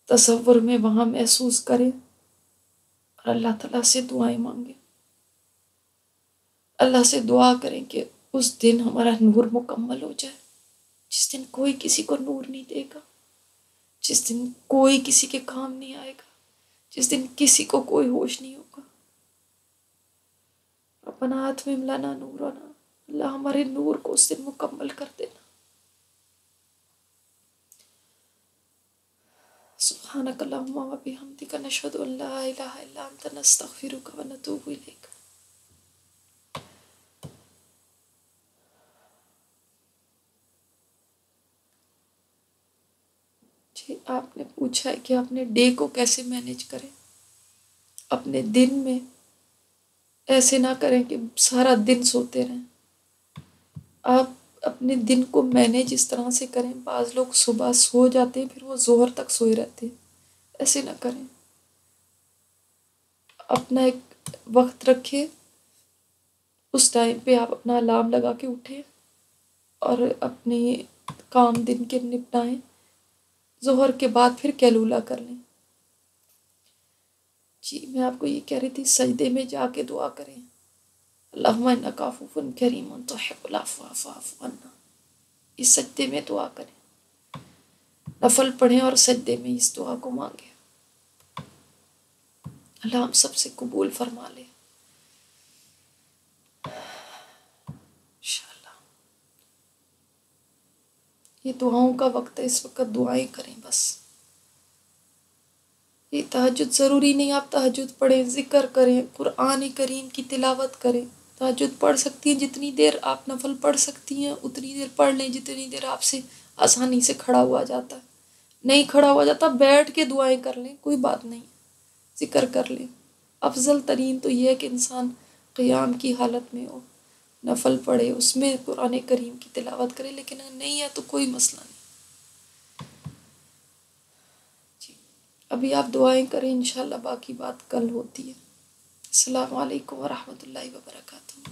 تصور میں وہاں محسوس کریں اور اللہ تعالیٰ سے دعائیں مانگیں. اللہ سے دعا کریں کہ اس دن ہمارا نور مکمل ہو جائے، جس دن کوئی کسی کو نور نہیں دے گا، جس دن کوئی کسی کے کام نہیں آئے گا، جس دن کسی کو کوئی ہوش نہیں ہوگا. ربنا اتمم لنا نورنا، اللہ ہمارے نور کو اس دن مکمل کر دینا. سبحانک اللہم و بحمدک نشہد ان لا الہ الا انت نستغفرک و نتوب الیک. جی آپ نے پوچھا ہے کہ اپنے ڈے کو کیسے مینیج کریں. اپنے دن میں ایسے نہ کریں کہ سارا دن سوتے رہیں. آپ اپنے دن کو مینیج اس طرح سے کریں. بعض لوگ صبح سو جاتے ہیں پھر وہ ظہر تک سوئے رہتے ہیں، ایسے نہ کریں. اپنا ایک وقت رکھیں، اس ٹائم پہ آپ اپنا الارم لگا کے اٹھیں اور اپنے کام دن کے نپٹائیں. ظہر کے بعد پھر قیلولہ کر لیں. جی میں آپ کو یہ کہہ رہی تھی سجدے میں جا کے دعا کریں، اللہم انک عفو کریم تحب العفو فاعف عنا. اس سجدے میں دعا کریں، نفل پڑھیں اور سجدے میں اس دعا کو مانگیں. اللہ ہم سب سے قبول فرما لے انشاءاللہ. یہ دعاؤں کا وقت ہے، اس وقت دعائیں کریں بس. یہ تہجد ضروری نہیں آپ تہجد پڑھیں، ذکر کریں، قرآن کریم کی تلاوت کریں. تہجد پڑھ سکتی ہیں، جتنی دیر آپ نفل پڑھ سکتی ہیں اتنی دیر پڑھ لیں، جتنی دیر آپ سے آسانی سے کھڑا ہوا جاتا ہے. نہیں کھڑا ہوا جاتا بیٹھ کے دعائیں کر لیں، کوئی بات نہیں، ذکر کر لیں. افضل ترین تو یہ ہے کہ انسان قیام کی حالت میں ہو، نفل پڑھے، اس میں قرآن کریم کی تلاوت کرے. لیکن اگر نہیں ہے تو کوئی مسئلہ نہیں. جی ابھی آپ دعائیں کریں، انشاءاللہ باقی بات کل ہوتی ہے. السلام علیکم ورحمۃ اللہ وبرکاتہ.